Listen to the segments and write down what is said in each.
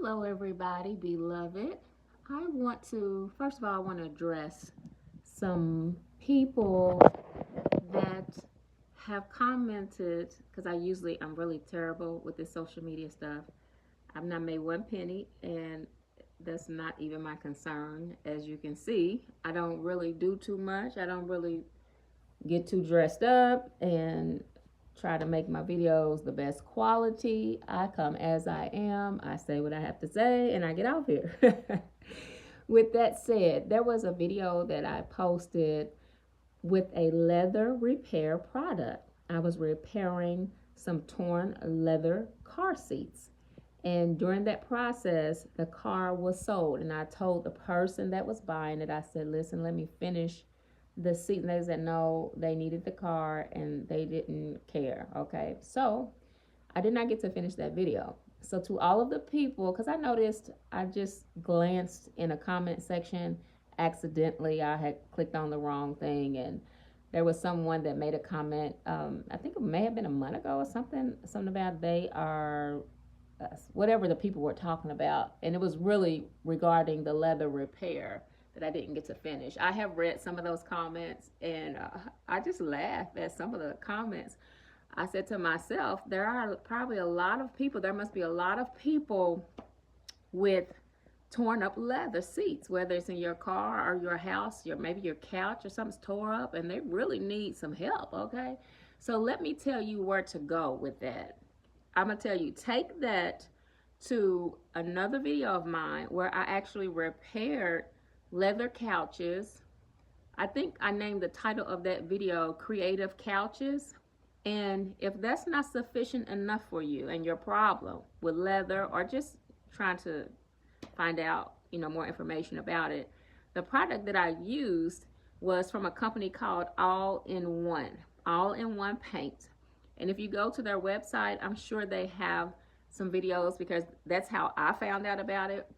Hello, everybody, beloved. First of all, I want to address some people that have commented because I'm really terrible with this social media stuff. I've not made one penny, and that's not even my concern. As you can see, I don't really do too much. I don't really get too dressed up and try to make my videos the best quality. I come as I am, I say what I have to say, and I get out here. With that said, there was a video that I posted with a leather repair product. I was repairing some torn leather car seats. And during that process, the car was sold. And I told the person that was buying it, I said, listen, let me finish the seat. And they said, no, they needed the car and they didn't care. Okay. So I did not get to finish that video. So to all of the people, because I noticed I just glanced in a comment section accidentally. I had clicked on the wrong thing, and there was someone that made a comment. I think it may have been a month ago or something about they are whatever the people were talking about, and it was really regarding the leather repair that I didn't get to finish. I have read some of those comments, and I just laughed at some of the comments. I said to myself, there are probably a lot of people, there must be a lot of people with torn up leather seats, whether it's in your car or your house, maybe your couch or something's tore up and they really need some help, okay? So let me tell you where to go with that. I'm going to tell you, take that to another video of mine where I actually repaired leather couches. I think I named the title of that video Creative Couches. And if that's not sufficient enough for you and your problem with leather, or just trying to find out, more information about it, the product that I used was from a company called All-in-One Paint. And if you go to their website, I'm sure they have some videos, because that's how I found out about it.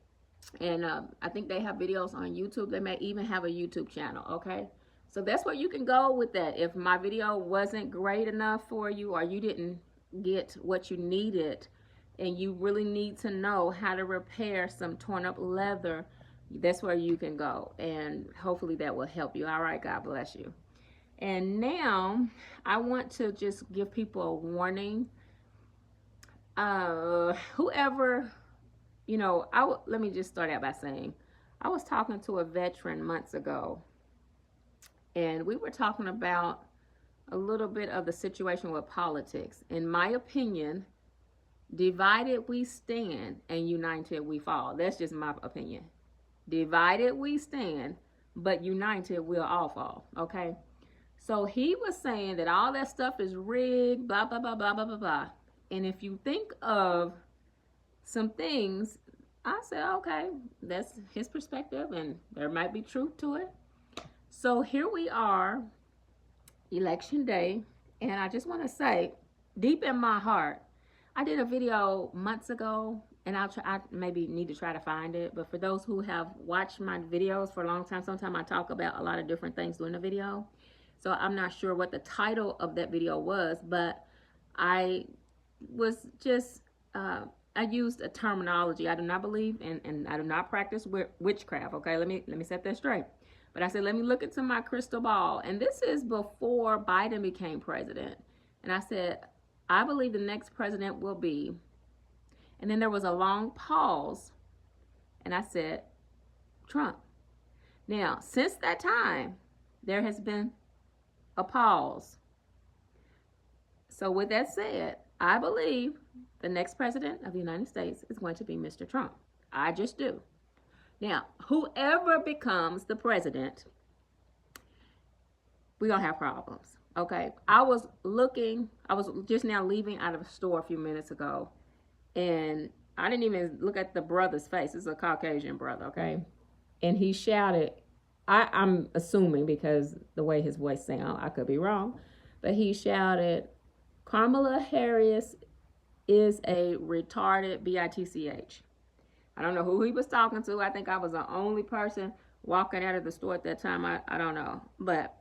And I think they have videos on YouTube. They may even have a YouTube channel, okay? So that's where you can go with that. If my video wasn't great enough for you, or you didn't get what you needed, and you really need to know how to repair some torn up leather, that's where you can go. And hopefully that will help you. All right, God bless you. And now I want to just give people a warning. Whoever, let me just start out by saying, I was talking to a veteran months ago, and we were talking about a little bit of the situation with politics. In my opinion, divided we stand and united we fall. That's just my opinion. Divided we stand, but united we'll all fall, okay? So he was saying that all that stuff is rigged, blah, blah, blah, blah, blah, blah, blah. And if you think of some things, I said, okay, that's his perspective, and there might be truth to it. So here we are, election day, and I just want to say, deep in my heart, I did a video months ago, and I maybe need to try to find it. But for those who have watched my videos for a long time, sometimes I talk about a lot of different things during the video. So I'm not sure what the title of that video was, but I was just, I used a terminology. I do not believe and I do not practice witchcraft, okay? Let me set that straight. But I said, let me look into my crystal ball. And this is before Biden became president. And I said, I believe the next president will be. And then there was a long pause. And I said, Trump. Now, since that time, there has been a pause. So with that said, I believe the next president of the United States is going to be Mr. Trump. I just do. Now, whoever becomes the president, we're going to have problems, okay? I was just now leaving out of a store a few minutes ago, and I didn't even look at the brother's face. It's a Caucasian brother, okay? And he shouted, I'm assuming because the way his voice sounds, I could be wrong, but he shouted, Kamala Harris is a retarded bitch. I don't know who he was talking to. I think I was the only person walking out of the store at that time. I don't know. But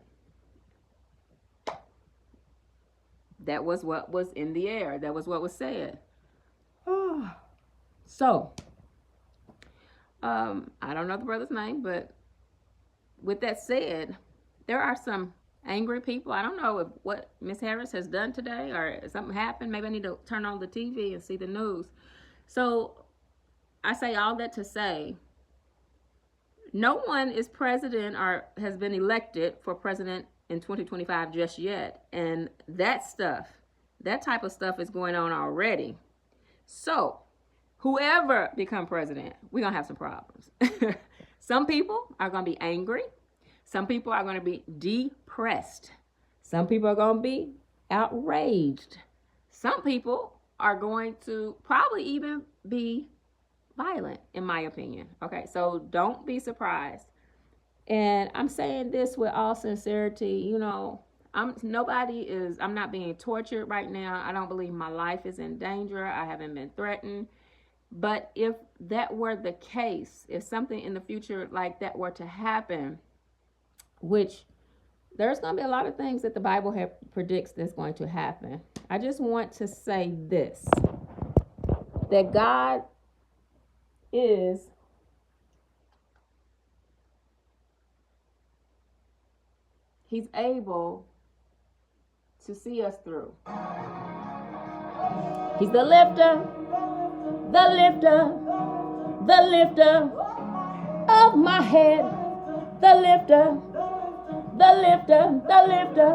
that was what was in the air. That was what was said. So, I don't know the brother's name, but with that said, there are some angry people. I don't know if what Miss Harris has done today or something happened. Maybe I need to turn on the TV and see the news. So I say all that to say, no one is president or has been elected for president in 2025 just yet. And that type of stuff is going on already. So whoever become president, we're going to have some problems. Some people are going to be angry. Some people are going to be depressed. Some people are going to be outraged. Some people are going to probably even be violent, in my opinion. Okay, so don't be surprised. And I'm saying this with all sincerity. You know, I'm not being tortured right now. I don't believe my life is in danger. I haven't been threatened. But if that were the case, if something in the future like that were to happen, which there's going to be a lot of things that the Bible predicts that's going to happen. I just want to say this, that God is He's able to see us through. He's the lifter, the lifter, the lifter of my head, the lifter, the lifter, the lifter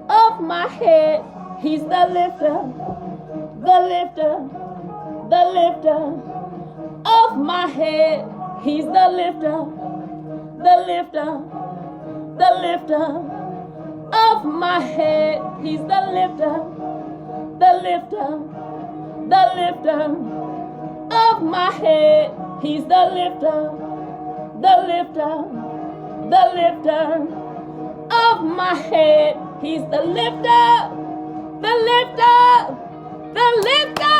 of my head. He's the lifter, the lifter, the lifter of my head. He's the lifter, the lifter, the lifter of my head. He's the lifter, the lifter, the lifter of my head. He's the lifter, the lifter, the lifter of my head. He's the lifter, the lifter, the lifter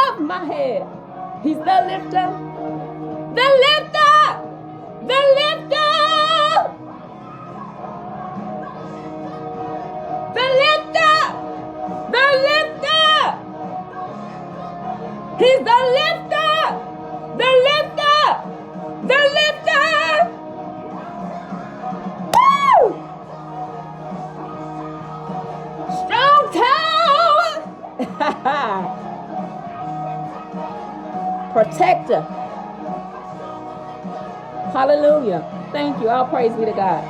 of my head. He's the lifter, the lifter, the lifter, the lifter, the lifter. He's the lifter, the lifter, the lifter. Woo! Strong tower. Protector. Hallelujah. Thank you. All praise be to God.